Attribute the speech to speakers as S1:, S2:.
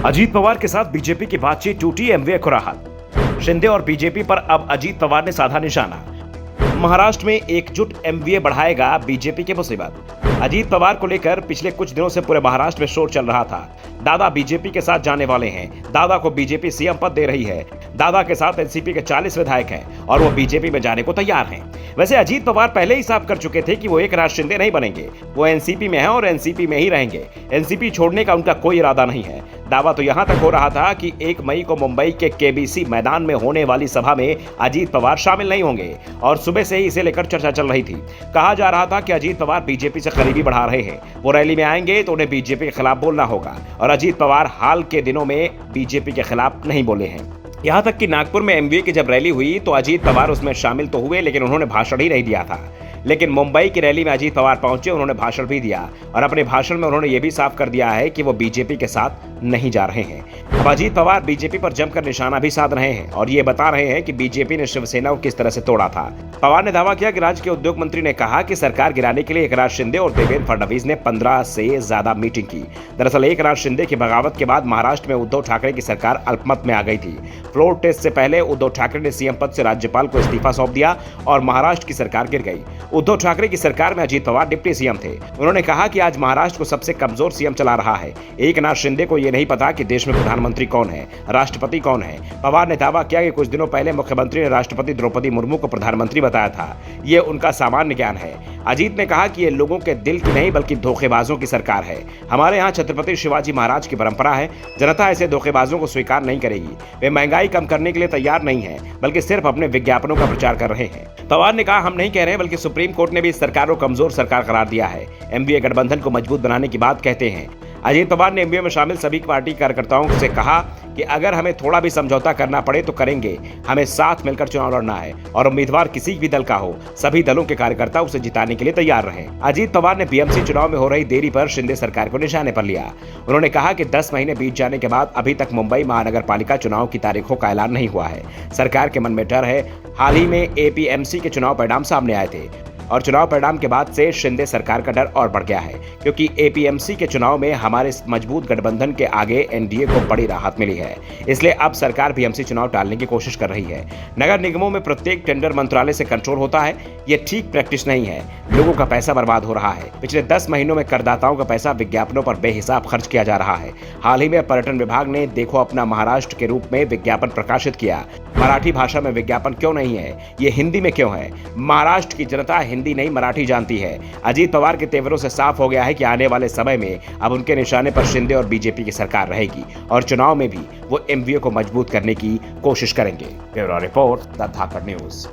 S1: अजीत पवार के साथ बीजेपी की बातचीत टूटी, एमवीए को राहत। शिंदे और बीजेपी पर अब अजीत पवार ने साधा निशाना। महाराष्ट्र में एकजुट एमवीए बढ़ाएगा बीजेपी की मुसीबत। अजीत पवार को लेकर पिछले कुछ दिनों से पूरे महाराष्ट्र में शोर चल रहा था। दादा बीजेपी के साथ जाने वाले हैं, दादा को बीजेपी सीएम पद दे रही है, दादा के साथ एनसीपी के 40 विधायक हैं और वो बीजेपी में जाने को तैयार हैं। वैसे अजीत पवार पहले ही साफ कर चुके थे कि वो एकनाथ शिंदे नहीं बनेंगे, वो एनसीपी में हैं और एनसीपी में ही रहेंगे। एनसीपी छोड़ने का उनका कोई इरादा नहीं है। दावा तो यहां तक हो रहा था कि 1 मई को मुंबई के केबीसी मैदान में होने वाली सभा में अजीत पवार शामिल नहीं होंगे और सुबह से ही इसे लेकर चर्चा चल रही थी। कहा जा रहा था कि अजीत पवार बीजेपी से करीबी बढ़ा रहे हैं, वो रैली में आएंगे तो उन्हें बीजेपी के खिलाफ बोलना होगा और अजीत पवार हाल के दिनों में बीजेपी के खिलाफ नहीं बोले हैं। यहां तक कि नागपुर में एमवीए की जब रैली हुई तो अजीत पवार उसमें शामिल तो हुए, लेकिन उन्होंने भाषण ही नहीं दिया था। लेकिन मुंबई की रैली में अजीत पवार पहुंचे, उन्होंने भाषण भी दिया और अपने भाषण में उन्होंने ये भी साफ कर दिया है कि वो बीजेपी के साथ नहीं जा रहे हैं। अब अजीत पवार बीजेपी पर जमकर निशाना भी साध रहे हैं और ये बता रहे हैं कि बीजेपी ने शिवसेना को किस तरह से तोड़ा था। पवार ने दावा किया कि राज्य के उद्योग मंत्री ने कहा कि सरकार गिराने के लिए एकनाथ शिंदे और देवेंद्र फडणवीस ने 15 से ज्यादा मीटिंग की। दरअसल एकनाथ शिंदे की बगावत के बाद महाराष्ट्र में उद्धव ठाकरे की सरकार अल्पमत में आ गई थी। फ्लोर टेस्ट से पहले उद्धव ठाकरे ने सीएम पद से राज्यपाल को इस्तीफा सौंप दिया और महाराष्ट्र की सरकार गिर गई। उद्धव ठाकरे की सरकार में अजीत पवार डिप्टी सीएम थे। उन्होंने कहा कि आज महाराष्ट्र को सबसे कमजोर सीएम चला रहा है। एकनाथ शिंदे को यह नहीं पता कि देश में प्रधानमंत्री कौन है, राष्ट्रपति कौन है। पवार ने दावा किया कि कुछ दिनों पहले मुख्यमंत्री ने राष्ट्रपति द्रौपदी मुर्मू को प्रधानमंत्री बताया था। ये उनका सामान्य ज्ञान है। अजीत ने कहा कि ये लोगों के दिल की नहीं बल्कि धोखेबाजों की सरकार है। हमारे यहाँ छत्रपति शिवाजी महाराज की परंपरा है। जनता ऐसे धोखेबाजों को स्वीकार नहीं करेगी। वे महंगाई कम करने के लिए तैयार नहीं है, बल्कि सिर्फ अपने विज्ञापनों का प्रचार कर रहे हैं। पवार ने कहा, हम नहीं कह रहे बल्कि सुप्रीम कोर्ट ने भी इस सरकार को कमजोर सरकार करार दिया है। एमवीए गठबंधन को मजबूत बनाने की बात कहते हैं। अजीत पवार ने एमवीए में शामिल सभी पार्टी कार्यकर्ताओं से कहा कि अगर हमें थोड़ा भी समझौता करना पड़े तो करेंगे। हमें साथ मिलकर चुनाव लड़ना है और उम्मीदवार किसी भी दल का हो, सभी दलों के कार्यकर्ता उसे जिताने के लिए तैयार रहे। अजीत पवार ने बीएमसी चुनाव में हो रही देरी पर शिंदे सरकार को निशाने पर लिया। उन्होंने कहा कि 10 महीने बीत जाने के बाद अभी तक मुंबई महानगर पालिका चुनाव की तारीखों का ऐलान नहीं हुआ है। सरकार के मन में डर है। हाल ही में एपीएमसी के चुनाव परिणाम सामने आए थे और चुनाव परिणाम के बाद से शिंदे सरकार का डर और बढ़ गया है, क्योंकि एपीएमसी के चुनाव में हमारे मजबूत गठबंधन के आगे एनडीए को बड़ी राहत मिली है। इसलिए अब सरकार बीएमसी चुनाव टालने की कोशिश कर रही है। नगर निगमों में प्रत्येक टेंडर मंत्रालय से कंट्रोल होता है। ये ठीक प्रैक्टिस नहीं है। लोगों का पैसा बर्बाद हो रहा है। पिछले 10 महीनों में करदाताओं का पैसा विज्ञापनों पर बेहिसाब खर्च किया जा रहा है। हाल ही में पर्यटन विभाग ने देखो अपना महाराष्ट्र के रूप में विज्ञापन प्रकाशित किया। मराठी भाषा में विज्ञापन क्यों नहीं है? ये हिंदी में क्यों है? महाराष्ट्र की जनता हिंदी नहीं मराठी जानती है। अजीत पवार के तेवरों से साफ हो गया है कि आने वाले समय में अब उनके निशाने पर शिंदे और बीजेपी की सरकार रहेगी और चुनाव में भी वो एमवीए को मजबूत करने की कोशिश करेंगे। Bureau report, the Dhakad news.